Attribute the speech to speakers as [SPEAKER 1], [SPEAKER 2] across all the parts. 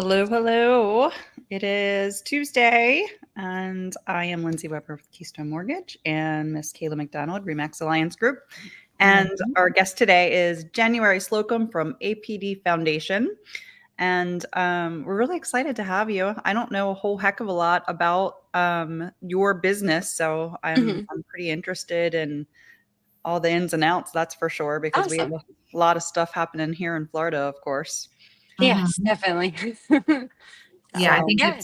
[SPEAKER 1] Hello, hello. It is Tuesday, and I am Lindsay Weber with Keystone Mortgage and Miss Kayla McDonald, Remax Alliance Group. And
[SPEAKER 2] Mhm.
[SPEAKER 1] our guest today is January Slocum from APD Foundation. And we're really excited to have you. I don't know a whole heck of a lot about your business, so I'm
[SPEAKER 2] Mhm.
[SPEAKER 1] I'm pretty interested in all the ins and outs, that's for sure, because we have
[SPEAKER 2] Awesome.
[SPEAKER 1] a lot of stuff happening here in Florida, of course.
[SPEAKER 2] Yes,
[SPEAKER 3] Mhm.
[SPEAKER 2] definitely.
[SPEAKER 3] Yeah, I
[SPEAKER 2] So,
[SPEAKER 1] So,
[SPEAKER 3] think
[SPEAKER 2] yeah.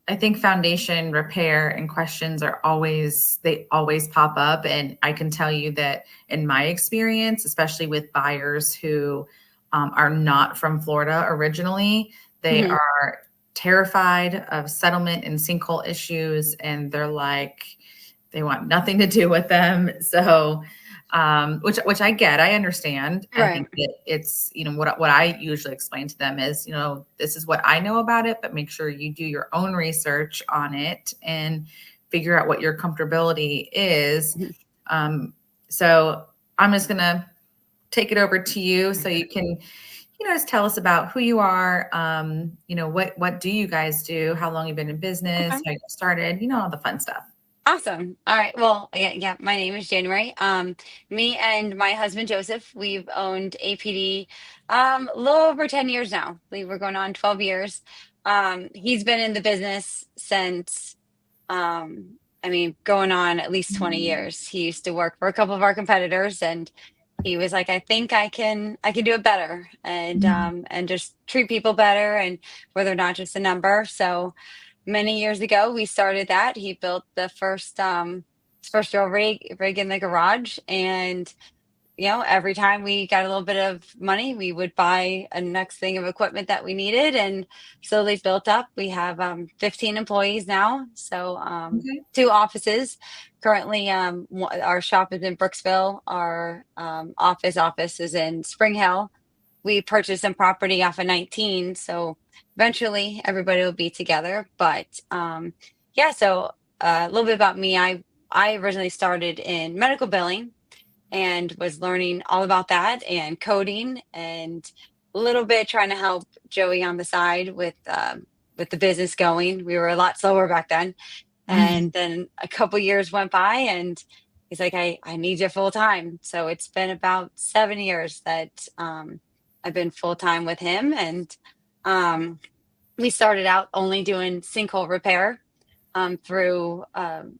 [SPEAKER 3] I think foundation repair and questions they always pop up. And I can tell you that in my experience, especially with buyers who are not from Florida originally, they
[SPEAKER 2] Mhm.
[SPEAKER 3] are terrified of settlement and sinkhole issues, and they want nothing to do with them. So, which I get, I understand. I
[SPEAKER 2] Right.
[SPEAKER 3] think that it's, what I usually explain to them is, this is what I know about it, but make sure you do your own research on it and figure out what your comfortability is.
[SPEAKER 2] Mhm.
[SPEAKER 3] So I'm just gonna take it over to you so you can, just tell us about who you are. What do you guys do? How long you've been in business?
[SPEAKER 2] Okay.
[SPEAKER 3] How you started? All the fun stuff.
[SPEAKER 2] Awesome. All right. Well, yeah, my name is January. Me and my husband Joseph, we've owned APD a little over 10 years now. I believe we're going on 12 years. He's been in the business since going on at least 20 years. He used to work for a couple of our competitors, and he was like, I think I can do it better, and just treat people better, and where they're not just a number. So many years ago we started that. He built the first real rig in the garage, and every time we got a little bit of money, we would buy a next thing of equipment that we needed, and slowly built up. We have 15 employees now, so
[SPEAKER 3] Okay.
[SPEAKER 2] two offices. Currently, our shop is in Brooksville. Our office is in Spring Hill. We purchased some property off of 19, so eventually everybody will be together. But yeah, so a little bit about me. I originally started in medical billing and was learning all about that and coding, and a little bit trying to help Joey on the side with the business going. We were a lot slower back then, and then a couple years went by, and he's like, I need you full time. So it's been about 7 years that I've been full time with him, and um, we started out only doing sinkhole repair through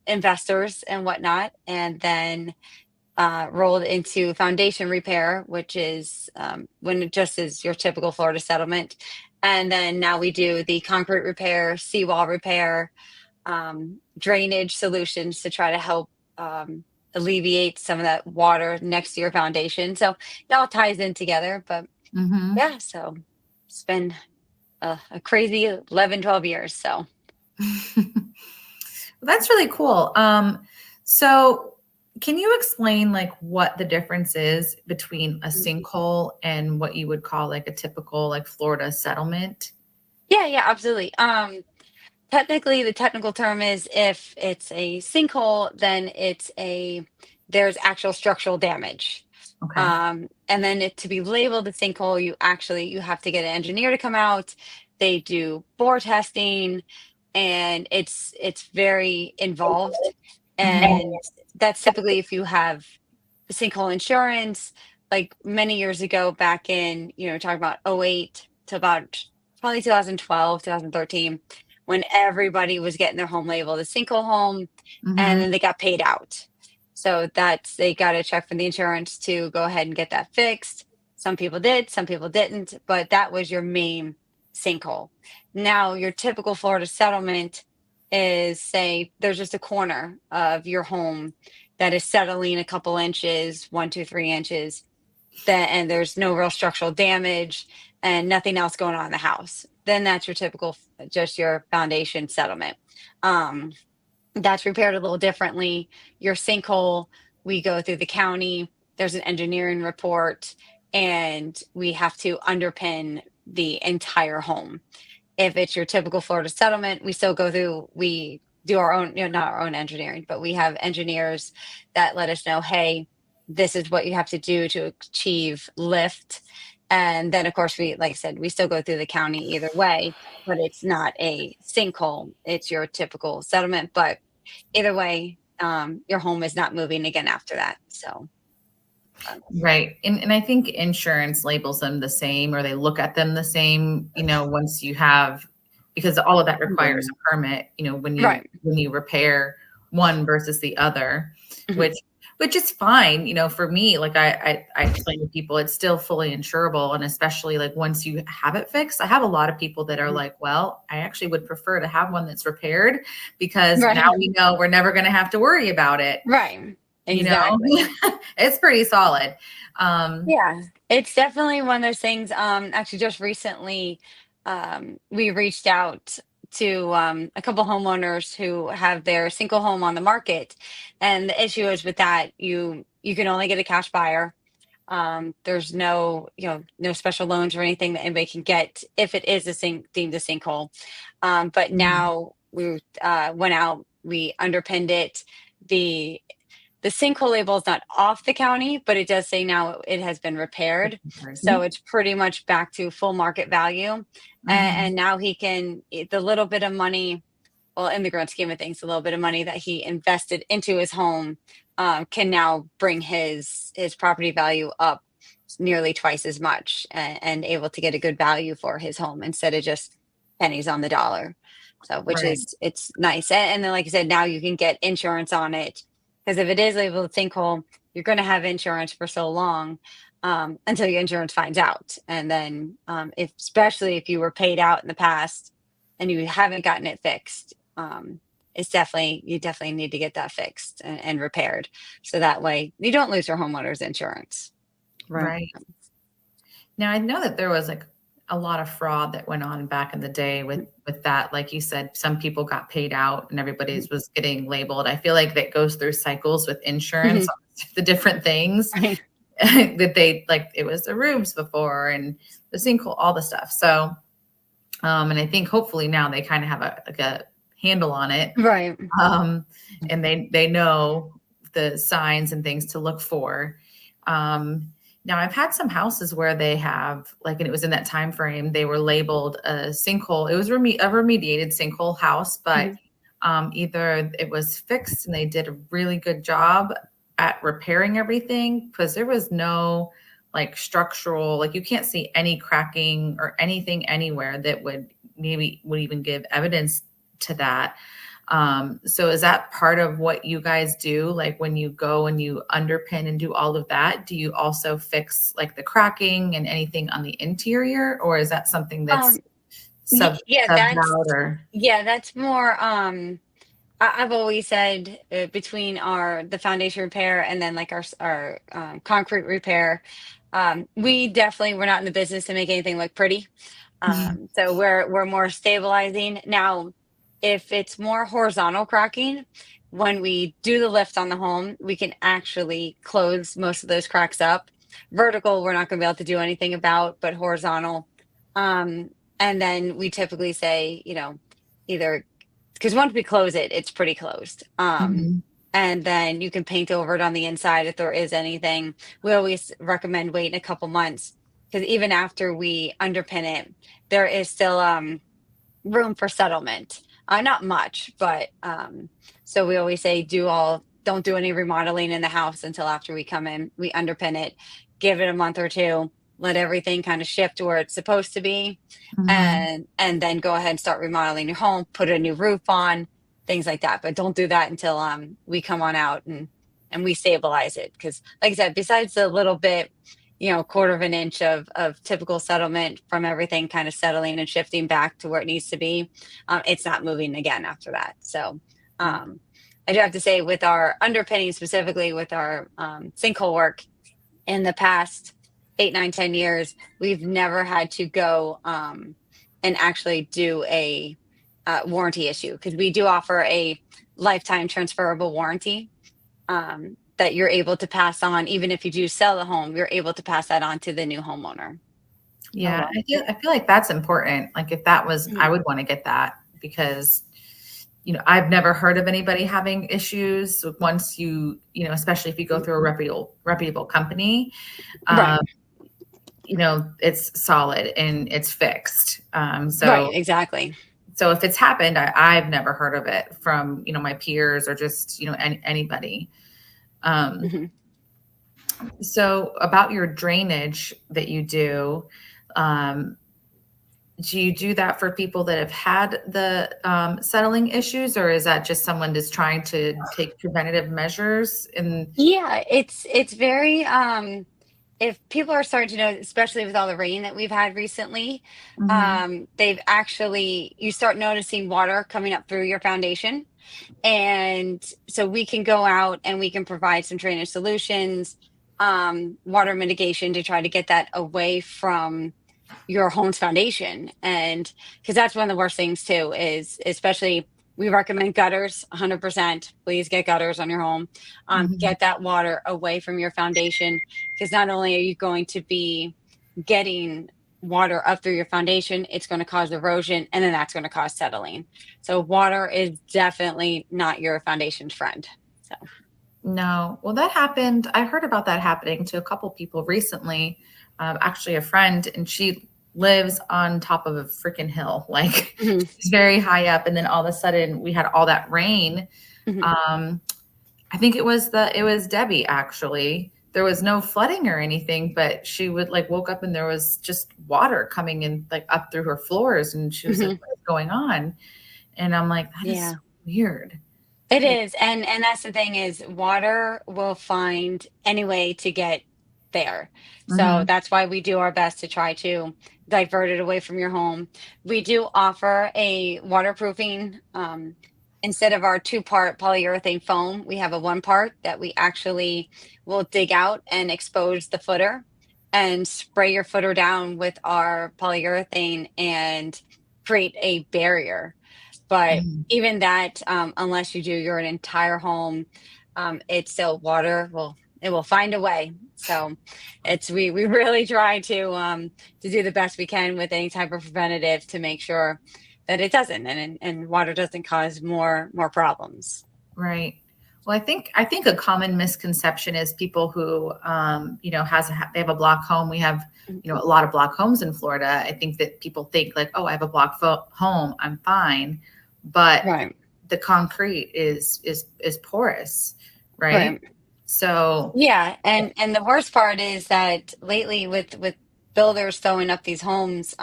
[SPEAKER 2] investors and whatnot, and then rolled into foundation repair, which is when it just is your typical Florida settlement. And then now we do the concrete repair, seawall repair, drainage solutions to try to help alleviate some of that water next to your foundation. So it all ties in together. But
[SPEAKER 3] Mm-hmm.
[SPEAKER 2] yeah, so it's been a crazy 11, 12 years. So.
[SPEAKER 3] That's really cool. So can you explain like what the difference is between a sinkhole and what you would call like a typical like Florida settlement?
[SPEAKER 2] Yeah, absolutely. Technically, the technical term is if it's a sinkhole, then there's actual structural damage.
[SPEAKER 3] Okay.
[SPEAKER 2] And then to be labeled a sinkhole, you have to get an engineer to come out. They do bore testing, and it's very involved.
[SPEAKER 3] Mhm.
[SPEAKER 2] And that's typically if you have sinkhole insurance. Like many years ago, back in talking about '08 to about probably 2012, 2013, when everybody was getting their home labeled a sinkhole home, and
[SPEAKER 3] Mhm.
[SPEAKER 2] then they got paid out. So they got a check from the insurance to go ahead and get that fixed. Some people did, some people didn't, but that was your main sinkhole. Now, your typical Florida settlement is, say, there's just a corner of your home that is settling a couple inches, 1, 2, 3 inches, and there's no real structural damage and nothing else going on in the house. Then that's your typical, just your foundation settlement. Um, that's repaired a little differently. Your sinkhole, we go through the county, there's an engineering report, and we have to underpin the entire home. If it's your typical Florida settlement, we do our own, not our own engineering, but we have engineers that let us know, hey, this is what you have to do to achieve lift. And then, of course, like I said, we still go through the county either way, but it's not a sinkhole. It's your typical settlement. But either way, your home is not moving again after that. So,
[SPEAKER 3] Right. And I think insurance labels them the same, or they look at them the same, once you have, because all of that requires a permit, when
[SPEAKER 2] right.
[SPEAKER 3] you repair one versus the other,
[SPEAKER 2] Mhm.
[SPEAKER 3] which is fine. For me, like I explain to people, it's still fully insurable. And especially like once you have it fixed, I have a lot of people that are like, well, I actually would prefer to have one that's repaired, because
[SPEAKER 2] Right.
[SPEAKER 3] now we know we're never going to have to worry about it.
[SPEAKER 2] Right. Exactly.
[SPEAKER 3] It's pretty solid.
[SPEAKER 2] Yeah, it's definitely one of those things. Actually, just recently, we reached out to a couple homeowners who have their single home on the market, and the issue is with that you can only get a cash buyer. There's no no special loans or anything that anybody can get if it is deemed a sinkhole. But now we went out, we underpinned it. The sinkhole label is not off the county, but it does say now it has been repaired. So it's pretty much back to full market value. And now he can, the little bit of money, well, in the grand scheme of things, a little bit of money that he invested into his home can now bring his property value up nearly twice as much, and able to get a good value for his home instead of just pennies on the dollar. So, which
[SPEAKER 3] Right.
[SPEAKER 2] is, it's nice. And then, like I said, now you can get insurance on it, because if it is labeled a sinkhole, you're going to have insurance for so long, until your insurance finds out. And then, especially if you were paid out in the past and you haven't gotten it fixed, you definitely need to get that fixed and repaired, so that way you don't lose your homeowner's insurance.
[SPEAKER 3] Right. Now, I know that there was like a lot of fraud that went on back in the day with that. Like you said, some people got paid out and everybody's was getting labeled. I feel like that goes through cycles with insurance, the different things
[SPEAKER 2] Right.
[SPEAKER 3] that they, like, it was the roofs before and the sinkhole, all the stuff. So, and I think hopefully now they kind of have a handle on it.
[SPEAKER 2] Right.
[SPEAKER 3] And they know the signs and things to look for. Now, I've had some houses where they have, like, and it was in that time frame, they were labeled a sinkhole. It was a remediated sinkhole house, but either it was fixed and they did a really good job at repairing everything, because there was no like structural, like you can't see any cracking or anything anywhere that would even give evidence to that. So is that part of what you guys do? Like when you go and you underpin and do all of that, do you also fix like the cracking and anything on the interior, or is that something that's subbed out? Or
[SPEAKER 2] That's more, I've always said, between the foundation repair and then like our concrete repair, we're not in the business to make anything look pretty. So we're more stabilizing. Now, if it's more horizontal cracking, when we do the lift on the home, we can actually close most of those cracks up. Vertical, we're not going to be able to do anything about, but horizontal. And then we typically say, either, because once we close it, it's pretty closed. And then you can paint over it on the inside if there is anything. We always recommend waiting a couple months, because even after we underpin it, there is still room for settlement. Not much, but so we always say don't do any remodeling in the house until after we come in. We underpin it, give it a month or two, let everything kind of shift to where it's supposed to be, and then go ahead and start remodeling your home, put a new roof on, things like that. But don't do that until we come on out and we stabilize it, because like I said, besides the little bit, quarter of an inch of typical settlement from everything kind of settling and shifting back to where it needs to be, it's not moving again after that. So I do have to say, with our underpinning, specifically with our sinkhole work, in the past 8, 9, 10 years, we've never had to go and actually do a warranty issue, because we do offer a lifetime transferable warranty that you're able to pass on. Even if you do sell the home, you're able to pass that on to the new homeowner.
[SPEAKER 3] Yeah, I feel like that's important. Like if that was, I would want to get that, because I've never heard of anybody having issues once especially if you go through a reputable company.
[SPEAKER 2] Right.
[SPEAKER 3] it's solid and it's fixed.
[SPEAKER 2] Right, exactly.
[SPEAKER 3] So if it's happened, I've never heard of it from, my peers or just, anybody.
[SPEAKER 2] Mhm.
[SPEAKER 3] So about your drainage that you do you do that for people that have had the settling issues, or is that just someone just trying to take preventative measures? And
[SPEAKER 2] Yeah, it's very if people are starting to know, especially with all the rain that we've had recently,
[SPEAKER 3] Mhm.
[SPEAKER 2] they've actually you start noticing water coming up through your foundation. And so we can go out and we can provide some drainage solutions, water mitigation to try to get that away from your home's foundation. And because that's one of the worst things too, is especially we recommend gutters 100%. Please get gutters on your home.
[SPEAKER 3] Mhm.
[SPEAKER 2] Get that water away from your foundation, because not only are you going to be getting water up through your foundation, it's going to cause erosion, and then that's going to cause settling. So water is definitely not your foundation's friend. So
[SPEAKER 3] No, well, that happened. I heard about that happening to a couple people recently. Actually, a friend, and she lives on top of a freaking hill, like
[SPEAKER 2] mhm,
[SPEAKER 3] she's very high up. And then all of a sudden, we had all that rain.
[SPEAKER 2] mhm.
[SPEAKER 3] Um, I think it was Debbie actually. There was no flooding or anything, but she would like woke up and there was just water coming in like up through her floors, and she was like,
[SPEAKER 2] Mhm.
[SPEAKER 3] "What is going on?" And I'm like, "That is so
[SPEAKER 2] Yeah.
[SPEAKER 3] weird."
[SPEAKER 2] It is, and that's the thing is water will find any way to get there. So
[SPEAKER 3] Mm-hmm.
[SPEAKER 2] that's why we do our best to try to divert it away from your home. We do offer a waterproofing, instead of our two-part polyurethane foam, we have a one part that we actually will dig out and expose the footer and spray your footer down with our polyurethane and create a barrier. But even that, unless you do your entire home, it's still water will it will find a way. So it's we really try to do the best we can with any type of preventative to make sure that it doesn't, and water doesn't cause more problems.
[SPEAKER 3] Right. Well, I think a common misconception is people who, they have a block home. We have, a lot of block homes in Florida. I think that people think like, oh, I have a home, I'm fine, but
[SPEAKER 2] Right.
[SPEAKER 3] the concrete is porous, right?
[SPEAKER 2] Right.
[SPEAKER 3] So,
[SPEAKER 2] Yeah, and the worst part is that lately with builders throwing up these homes,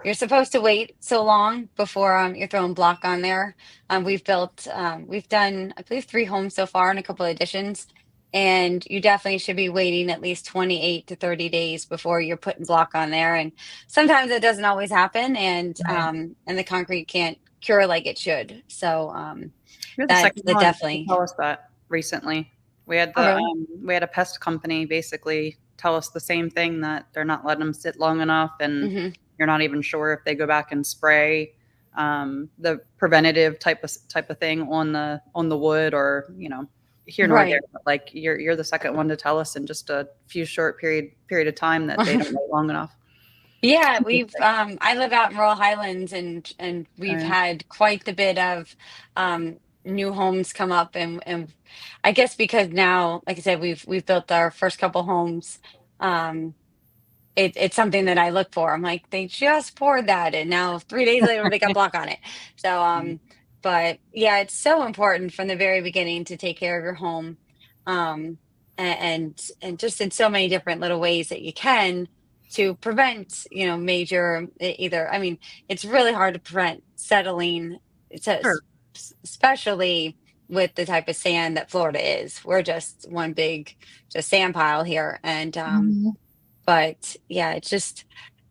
[SPEAKER 2] you're supposed to wait so long before you're throwing block on there. We've done I believe 3 homes so far and a couple of additions, and you definitely should be waiting at least 28 to 30 days before you're putting block on there. And sometimes it doesn't always happen,
[SPEAKER 3] right.
[SPEAKER 2] and the concrete can't cure like it should. So
[SPEAKER 1] You're the
[SPEAKER 2] that
[SPEAKER 1] second
[SPEAKER 2] that
[SPEAKER 1] one to
[SPEAKER 2] definitely.
[SPEAKER 1] tell us that recently.
[SPEAKER 2] Oh, really?
[SPEAKER 1] We had a pest company basically tell us the same thing, that they're not letting them sit long enough, and
[SPEAKER 2] Hmm.
[SPEAKER 1] you're not even sure if they go back and spray the preventative type of thing on the wood, or here nor there.
[SPEAKER 2] Right.
[SPEAKER 1] But like you're the second one to tell us in just a few short period of time that they don't wait long enough.
[SPEAKER 2] Yeah, I live out in rural Highlands, and we've
[SPEAKER 1] Okay.
[SPEAKER 2] had quite the bit of new homes come up, and I guess because now, like I said, we've built our first couple homes. um it's something that I look for. I'm like, they just poured that, and now 3 days later they got block on it. So but yeah, it's so important from the very beginning to take care of your home, um and just in so many different little ways that you can to prevent major either. I mean, it's really hard to prevent settling. It's
[SPEAKER 1] Sure.
[SPEAKER 2] especially with the type of sand that Florida is. We're just one big just sand pile here. And
[SPEAKER 3] Mhm.
[SPEAKER 2] but yeah, it's just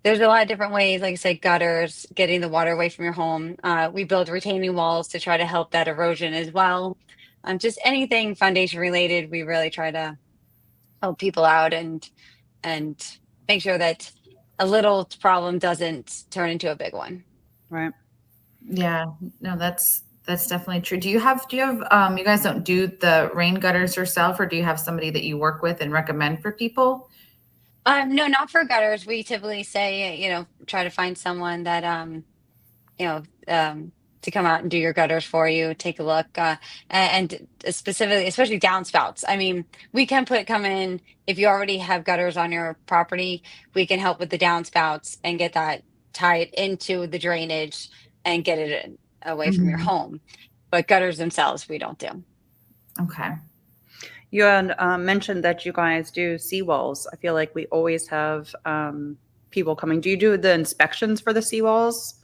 [SPEAKER 2] there's a lot of different ways. Like I said, gutters, getting the water away from your home. We build retaining walls to try to help that erosion as well. Just anything foundation related, we really try to help people out, and make sure that a little problem doesn't turn into a big one.
[SPEAKER 1] Right.
[SPEAKER 3] Yeah, no, that's definitely true. Do you have you guys don't do the rain gutters yourself, or do you have somebody that you work with and recommend for people?
[SPEAKER 2] No, not for gutters. We typically say, try to find someone that you know, um, to come out and do your gutters for you, take a look, and specifically, especially downspouts. I mean, we can come in if you already have gutters on your property. We can help with the downspouts and get that tied into the drainage and get it away from your
[SPEAKER 3] Mhm.
[SPEAKER 2] home. But gutters themselves, we don't do.
[SPEAKER 3] Okay.
[SPEAKER 1] You had mentioned that you guys do seawalls. I feel like we always have people coming. Do you do the inspections for the seawalls?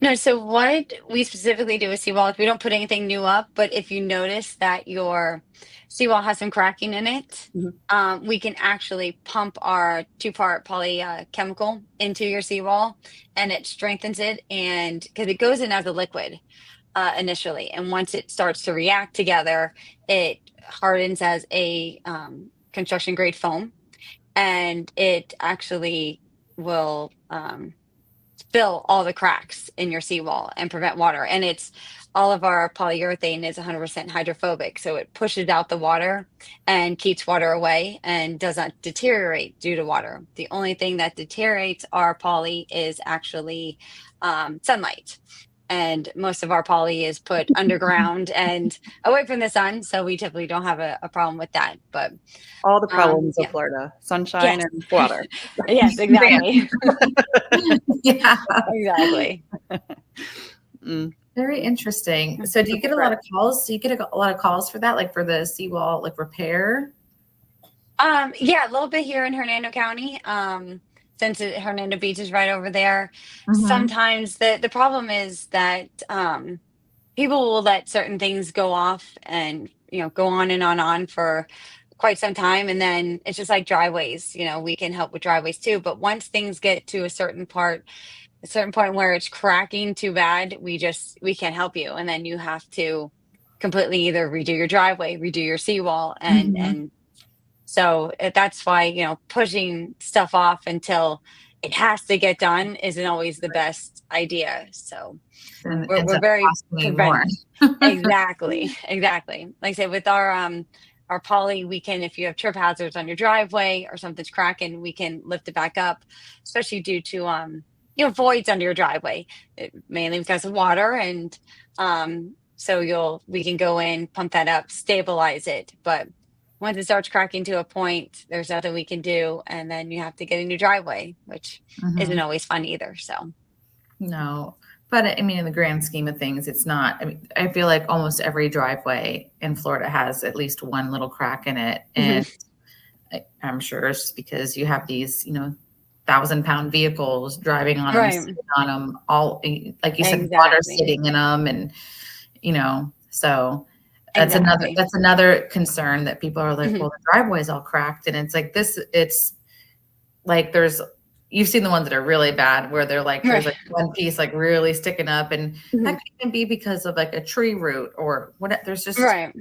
[SPEAKER 2] No, so what we specifically do with seawall is we don't put anything new up, but if you notice that your seawall has some cracking in it,
[SPEAKER 1] Mhm.
[SPEAKER 2] we can actually pump our two-part poly chemical into your seawall, and it strengthens it, and because it goes in as a liquid initially, and once it starts to react together, it hardens as a construction grade foam, and it actually will fill all the cracks in your seawall and prevent water. And it's all of our polyurethane is 100% hydrophobic. So it pushes out the water and keeps water away and does not deteriorate due to water. The only thing that deteriorates our poly is actually sunlight. And most of our poly is put underground and away from the sun. So we typically don't have a problem with that. But
[SPEAKER 1] All the problems of
[SPEAKER 2] yeah,
[SPEAKER 1] Florida, sunshine
[SPEAKER 2] yes,
[SPEAKER 1] and water.
[SPEAKER 2] yes, exactly.
[SPEAKER 3] Yeah.
[SPEAKER 2] Exactly.
[SPEAKER 1] Mm.
[SPEAKER 3] Very interesting. So do you get a lot of calls? Do you get a lot of calls for that, like for the seawall, like repair?
[SPEAKER 2] Yeah, a little bit here in Hernando County. Since Hernando Beach is right over there.
[SPEAKER 3] Mhm.
[SPEAKER 2] Sometimes the problem is that people will let certain things go off and go on and on for quite some time, and then it's just like driveways. We can help with driveways too, but once things get to a certain point where it's cracking too bad, we can't help you, and then you have to completely either redo your driveway, redo your seawall, and
[SPEAKER 3] Mhm.
[SPEAKER 2] so that's why, pushing stuff off until it has to get done isn't always the best idea. So
[SPEAKER 3] And it ends
[SPEAKER 2] we're
[SPEAKER 3] up
[SPEAKER 2] very
[SPEAKER 3] costing me more.
[SPEAKER 2] prevent. Exactly, exactly. Like I said, with our poly, we can, if you have trip hazards on your driveway or something's cracking, we can lift it back up, especially due to voids under your driveway, mainly because of water, and so we can go in, pump that up, stabilize it, but once it starts cracking to a point, there's nothing we can do, and then you have to get a new driveway, which isn't
[SPEAKER 3] Mhm.
[SPEAKER 2] always fun either. So
[SPEAKER 3] No, but I mean, in the grand scheme of things, it's not. I mean, I feel like almost every driveway in Florida has at least one little crack in it,
[SPEAKER 2] Mhm.
[SPEAKER 3] and I'm sure it's just because you have these, 1,000-pound vehicles driving on them,
[SPEAKER 2] Right,
[SPEAKER 3] sitting on them, all like you said, water
[SPEAKER 2] exactly,
[SPEAKER 3] sitting in them, and so
[SPEAKER 2] exactly.
[SPEAKER 3] that's another concern that people are like,
[SPEAKER 2] Mhm.
[SPEAKER 3] well, the driveway's all cracked, and it's like this. It's like you've seen the ones that are really bad where there's
[SPEAKER 2] Right.
[SPEAKER 3] like one piece like really sticking up, and that
[SPEAKER 2] Mhm.
[SPEAKER 3] could even be because of like a tree root or what. There's just,
[SPEAKER 2] Right.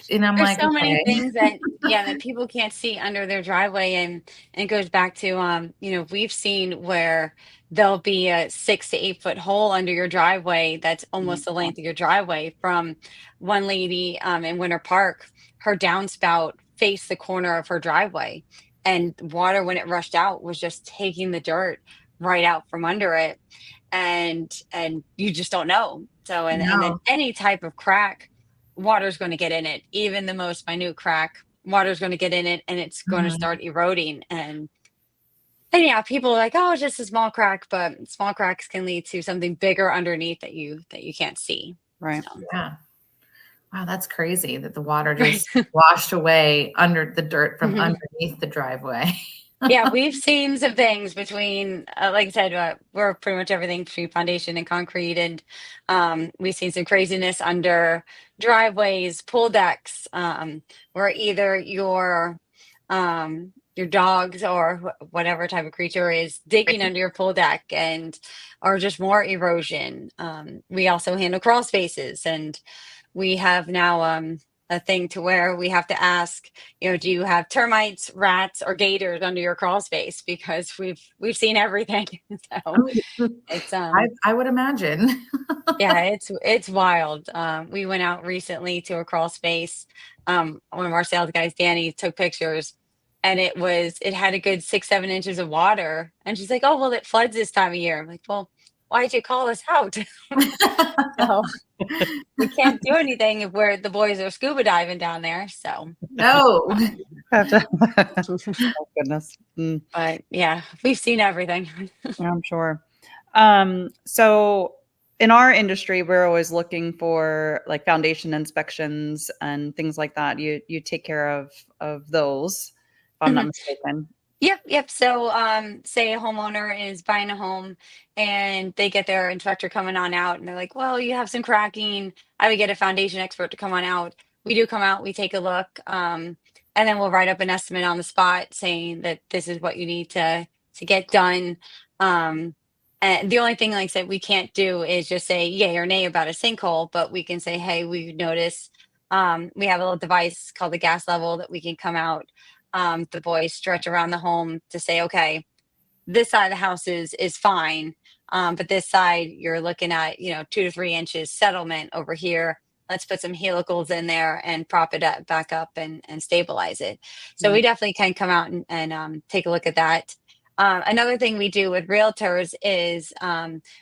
[SPEAKER 3] and I'm
[SPEAKER 2] There's
[SPEAKER 3] like,
[SPEAKER 2] so many
[SPEAKER 3] okay.
[SPEAKER 2] things that, yeah, that people can't see under their driveway, and it goes back to we've seen where there'll be a 6 to 8 foot hole under your driveway that's almost the length of your driveway. From one lady in Winter Park, her downspout faced the corner of her driveway, and water, when it rushed out, was just taking the dirt right out from under it, and you just don't know. So, and then
[SPEAKER 3] No.
[SPEAKER 2] any type of crack, water's going to get in it. Even the most minute crack, water's going to get in it, and it's going to
[SPEAKER 3] Mhm.
[SPEAKER 2] start eroding. And yeah, people are like, oh, it's just a small crack, but small cracks can lead to something bigger underneath that you can't see.
[SPEAKER 1] Right.
[SPEAKER 2] So
[SPEAKER 3] Yeah. Wow, that's crazy that the water
[SPEAKER 2] right.
[SPEAKER 3] just washed away under the dirt from
[SPEAKER 2] Mhm.
[SPEAKER 3] underneath the driveway.
[SPEAKER 2] Yeah, we've seen some things between, like I said, we're pretty much everything between foundation and concrete, and we've seen some craziness under driveways, pool decks, where either your dogs or whatever type of creature is digging under your pool deck, and or just more erosion. We also handle crawl spaces, and we have now a thing to where we have to ask, do you have termites, rats, or gators under your crawl space? Because we've seen everything. So it's
[SPEAKER 3] I would imagine.
[SPEAKER 2] yeah, it's wild. We went out recently to a crawl space. One of our sales guys, Danny, took pictures, and it had a good 6, 7 inches of water. And she's like, "Oh, well, it floods this time of year." I'm like, "Well, why'd you call us out? So we can't do anything if the boys are scuba diving down there. So,
[SPEAKER 3] No.
[SPEAKER 1] Oh, goodness. Mm,
[SPEAKER 2] but yeah, we've seen everything.
[SPEAKER 1] I'm sure. So in our industry, we're always looking for like foundation inspections and things like that. You take care of those, if I'm not mistaken.
[SPEAKER 2] Yep. So, say a homeowner is buying a home and they get their inspector coming on out and they're like, well, you have some cracking. I would get a foundation expert to come on out. We do come out, we take a look, and then we'll write up an estimate on the spot saying that this is what you need to get done. Um, and the only thing, like I said, we can't do is just say yay or nay about a sinkhole, but we can say, hey, we notice we have a little device called the gas level that we can come out, the boys stretch around the home to say, okay, this side of the house is fine, but this side you're looking at, 2 to 3 inches settlement over here. Let's put some helicals in there and prop it up, back up and stabilize it. So
[SPEAKER 1] Yeah.
[SPEAKER 2] we definitely can come out and take a look at that. Another thing we do with realtors is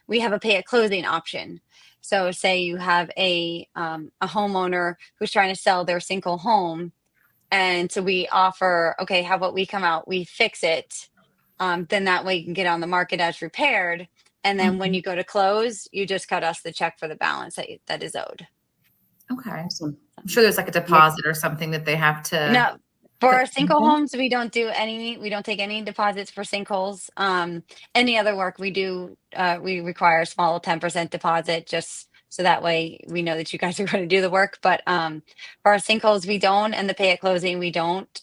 [SPEAKER 2] we have a pay at closing option. So say you have a homeowner who's trying to sell their single home, and so we offer, okay, how about we come out, we fix it. Then that way you can get on the market as repaired. And then when
[SPEAKER 3] Mhm.
[SPEAKER 2] you go to close, you just cut us the check for the balance that is owed.
[SPEAKER 3] Okay.
[SPEAKER 1] Awesome.
[SPEAKER 3] I'm sure there's like a deposit or something that they have to
[SPEAKER 2] No, for
[SPEAKER 3] put
[SPEAKER 2] our single
[SPEAKER 3] in.
[SPEAKER 2] homes, we don't take any deposits for sinkholes. Any other work we do, we require a small 10% deposit just so that way we know that you guys are going to do the work. But for our sinkholes, we don't, and the pay at closing, we don't.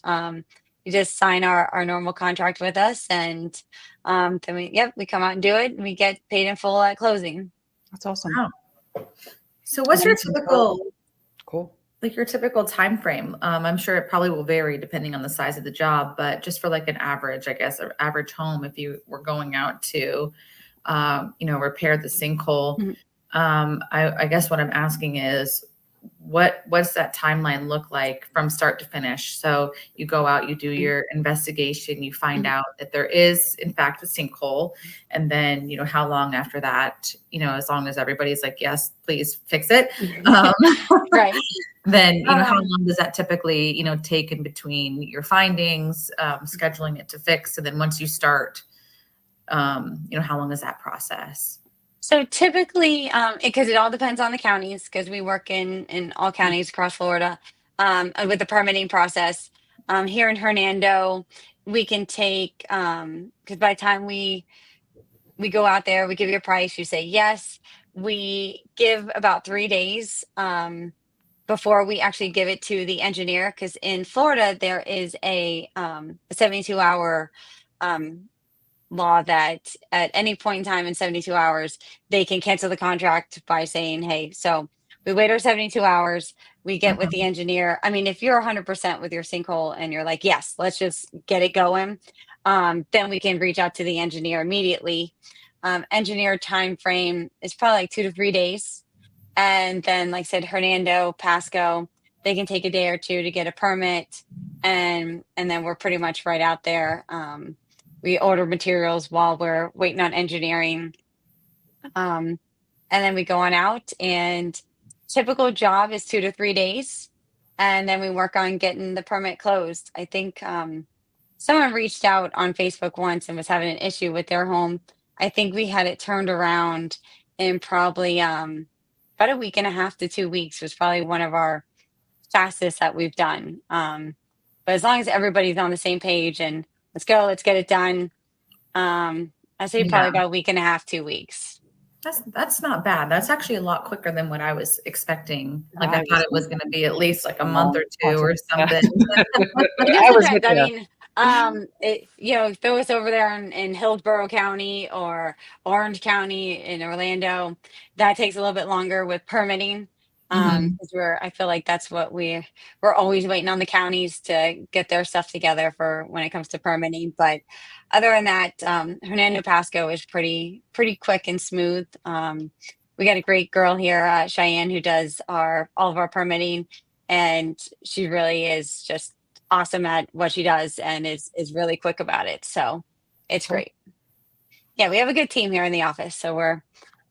[SPEAKER 2] You just sign our normal contract with us, and then we come out and do it, and we get paid in full at closing.
[SPEAKER 1] That's awesome.
[SPEAKER 3] Wow. So what's your typical,
[SPEAKER 1] Cool.
[SPEAKER 3] like your typical time frame? I'm sure it probably will vary depending on the size of the job, but just for like an average, I guess, or average home, if you were going out to, repair the sinkhole,
[SPEAKER 2] Mhm.
[SPEAKER 3] I guess what I'm asking is, what's that timeline look like from start to finish? So you go out, you do your investigation, you find
[SPEAKER 2] Mhm.
[SPEAKER 3] out that there is in fact a sinkhole, and then how long after that, as long as everybody's like, yes, please fix it,
[SPEAKER 2] Right.
[SPEAKER 3] then how
[SPEAKER 2] Um,
[SPEAKER 3] long does that typically take in between your findings, scheduling it to fix, and then once you start, how long is that process?
[SPEAKER 2] So typically, because it all depends on the counties, because we work in all counties across Florida, and with the permitting process. Here in Hernando, we can take, because by the time we go out there, we give you a price, you say yes. We give about 3 days before we actually give it to the engineer, because in Florida there is a 72-hour law that at any point in time in 72 hours, they can cancel the contract by saying, hey, so we wait our 72 hours, we get with the
[SPEAKER 3] Mhm.
[SPEAKER 2] engineer. I mean, if you're 100% with your sinkhole and you're like, yes, let's just get it going, then we can reach out to the engineer immediately. Engineer time frame is probably like 2 to 3 days. And then, like I said, Hernando, Pasco, they can take a day or two to get a permit, and then we're pretty much right out there. We order materials while we're waiting on engineering, and then we go on out. And typical job is 2 to 3 days, and then we work on getting the permit closed. I think someone reached out on Facebook once and was having an issue with their home. I think we had it turned around in probably about a week and a half to 2 weeks, was probably one of our fastest that we've done. But as long as everybody's on the same page and let's go, let's get it done. I say
[SPEAKER 3] Yeah.
[SPEAKER 2] probably about a week and a half, 2 weeks.
[SPEAKER 3] That's not bad. That's actually a lot quicker than what I was expecting. Like I
[SPEAKER 1] I
[SPEAKER 3] thought
[SPEAKER 1] was
[SPEAKER 3] it was going to be at least like a
[SPEAKER 1] a
[SPEAKER 3] month
[SPEAKER 1] long
[SPEAKER 3] or two or
[SPEAKER 1] process.
[SPEAKER 3] something.
[SPEAKER 2] It just
[SPEAKER 1] I was with
[SPEAKER 2] depends. I
[SPEAKER 1] you.
[SPEAKER 2] mean, if it was over there in Hillsborough County or Orange County in Orlando, that takes a little bit longer with permitting.
[SPEAKER 3] Mhm.
[SPEAKER 2] Because I feel like that's what we're always waiting on the counties to get their stuff together for when it comes to permitting. But other than that, Hernando Pasco is pretty quick and smooth. We got a great girl here, Cheyenne, who does all of our permitting, and she really is just awesome at what she does and is really quick about it. So it's
[SPEAKER 1] Cool.
[SPEAKER 2] great. yeah, we have a good team here in the office, so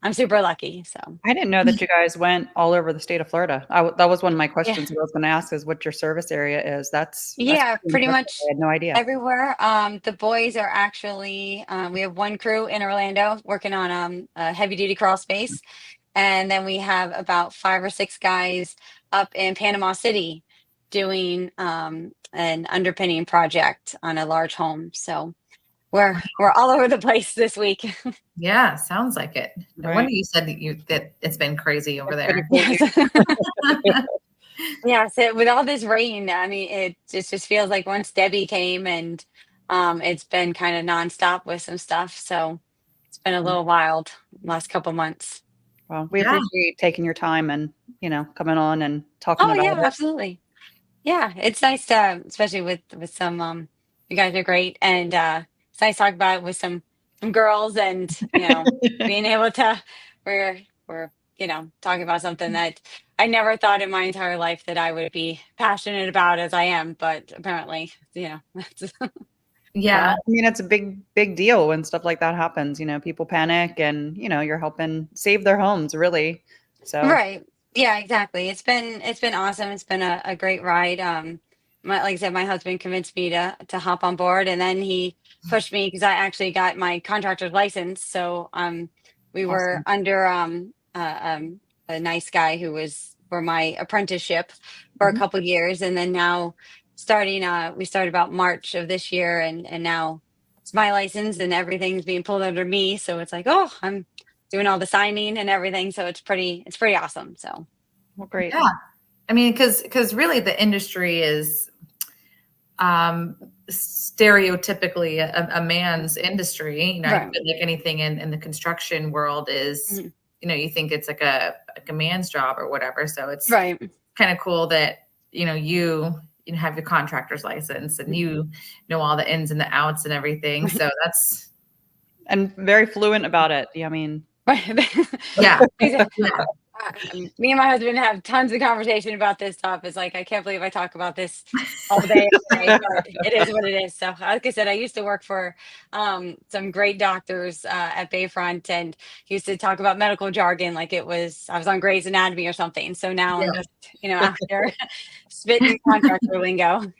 [SPEAKER 2] I'm super lucky. So
[SPEAKER 1] I didn't know that you guys went all over the state of Florida. That was one of my
[SPEAKER 2] yeah,
[SPEAKER 1] questions that I was going to ask is what your service area is. That's
[SPEAKER 2] yeah,
[SPEAKER 1] pretty
[SPEAKER 2] pretty
[SPEAKER 1] impressive.
[SPEAKER 2] much
[SPEAKER 1] I had no idea.
[SPEAKER 2] everywhere. The boys are actually we have one crew in Orlando working on a heavy duty crawl space, and then we have about 5 or 6 guys up in Panama City doing an underpinning project on a large home. So we're all over the place this week.
[SPEAKER 3] Yeah, sounds like it. No
[SPEAKER 1] Right.
[SPEAKER 3] wonder you said that it's been crazy over
[SPEAKER 1] That's pretty
[SPEAKER 3] there.
[SPEAKER 1] crazy.
[SPEAKER 2] Yes. Yeah, so with all this rain, I mean, it just feels like once Debbie came and it's been kind of nonstop with some stuff. So it's been a little wild last couple months.
[SPEAKER 1] Well, we
[SPEAKER 3] Yeah.
[SPEAKER 1] appreciate taking your time and, coming on and talking
[SPEAKER 2] Oh
[SPEAKER 1] about
[SPEAKER 2] yeah,
[SPEAKER 1] it.
[SPEAKER 2] absolutely. Yeah, it's nice to, especially with some you guys are great, and it's nice to talk about it with some girls, and being able to we're we're talking about something that I never thought in my entire life that I would be passionate about as I am, but apparently, that's
[SPEAKER 3] Yeah.
[SPEAKER 1] Well, I mean, it's a big deal when stuff like that happens. People panic and, you're helping save their homes, really. So,
[SPEAKER 2] right. Yeah, exactly. It's been awesome. It's been a great ride. Like I said, my husband convinced me to hop on board, and then he pushed me because I actually got my contractor's license. So we were
[SPEAKER 1] awesome.
[SPEAKER 2] under a nice guy who was for my apprenticeship for a
[SPEAKER 1] Mhm.
[SPEAKER 2] couple years, and then now we started about March of this year, and now it's my license and everything's being pulled under me. So it's like, oh, I'm doing all the signing and everything. So it's pretty awesome. So
[SPEAKER 1] Well, great.
[SPEAKER 3] Yeah. I mean, because really the industry is stereotypically a man's industry. I
[SPEAKER 2] right.
[SPEAKER 3] feel like anything in the construction world is,
[SPEAKER 2] Mhm.
[SPEAKER 3] you think it's like a man's job or whatever. So it's
[SPEAKER 2] Right.
[SPEAKER 3] kind of cool that, you have your contractor's license and you know all the ins and the outs and everything. So that's,
[SPEAKER 1] And very fluent about it. Yeah, I mean,
[SPEAKER 2] Right.
[SPEAKER 3] yeah.
[SPEAKER 2] Exa-
[SPEAKER 3] Yeah.
[SPEAKER 2] Me and my husband have tons of conversation about this stuff. It's like I can't believe I talk about this all day, every day, but it is what it is. So, like I said, I used to work for some great doctors at Bayfront, and he used to talk about medical jargon like I was on Grey's Anatomy or something. So now I'm just after spitting contractor lingo.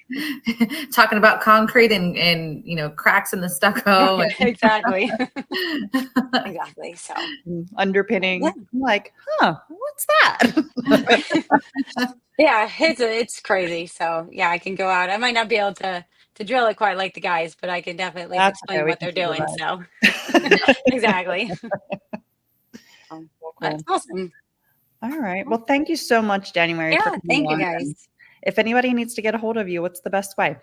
[SPEAKER 3] Talking about concrete and cracks in the stucco.
[SPEAKER 2] Exactly. Exactly. So
[SPEAKER 1] underpinning.
[SPEAKER 2] yeah.
[SPEAKER 1] I'm like, what's that?
[SPEAKER 2] Yeah, it's crazy. So yeah, I can go out. I might not be able to drill it quite like the guys, but I can definitely at least
[SPEAKER 1] That's okay.
[SPEAKER 2] explain
[SPEAKER 1] We
[SPEAKER 2] what
[SPEAKER 1] can
[SPEAKER 2] they're doing.
[SPEAKER 1] supervise.
[SPEAKER 2] So exactly.
[SPEAKER 1] Well,
[SPEAKER 2] That's
[SPEAKER 1] cool.
[SPEAKER 2] awesome.
[SPEAKER 1] All right. Well, thank you so much, January, for
[SPEAKER 2] Yeah,
[SPEAKER 1] coming
[SPEAKER 2] thank you
[SPEAKER 1] on. And
[SPEAKER 2] guys.
[SPEAKER 1] if anybody needs to get a hold of you, what's the best way?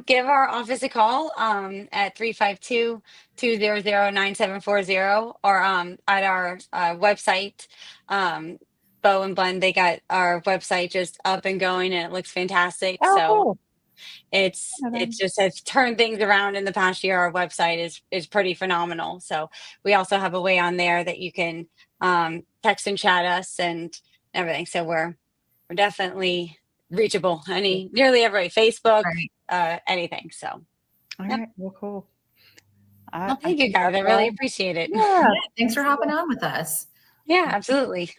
[SPEAKER 2] Give our office a call at 352-200-9740, or at our website. Bow and Blend, they got our website just up and going, and it looks fantastic.
[SPEAKER 1] Oh,
[SPEAKER 2] So
[SPEAKER 1] cool.
[SPEAKER 2] it just has turned things around in the past year. Our website is pretty phenomenal. So we also have a way on there that you can text and chat us and everything. So we're definitely reachable. Nearly every Facebook,
[SPEAKER 3] Right.
[SPEAKER 2] anything. So
[SPEAKER 1] All
[SPEAKER 2] yeah.
[SPEAKER 1] right. Well, cool.
[SPEAKER 2] Well,
[SPEAKER 1] I
[SPEAKER 2] thank you
[SPEAKER 1] think
[SPEAKER 2] guys.
[SPEAKER 1] that's
[SPEAKER 2] I really
[SPEAKER 1] all.
[SPEAKER 2] appreciate it.
[SPEAKER 1] Yeah.
[SPEAKER 3] Thanks for hopping on with us.
[SPEAKER 2] Yeah, absolutely.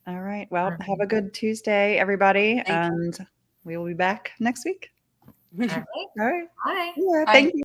[SPEAKER 1] All right. Well,
[SPEAKER 3] All
[SPEAKER 1] have a good Tuesday, everybody.
[SPEAKER 2] Thank
[SPEAKER 1] And we will be back next week.
[SPEAKER 3] right.
[SPEAKER 1] All right.
[SPEAKER 3] Bye.
[SPEAKER 1] Yeah.
[SPEAKER 2] Bye.
[SPEAKER 1] Thank you.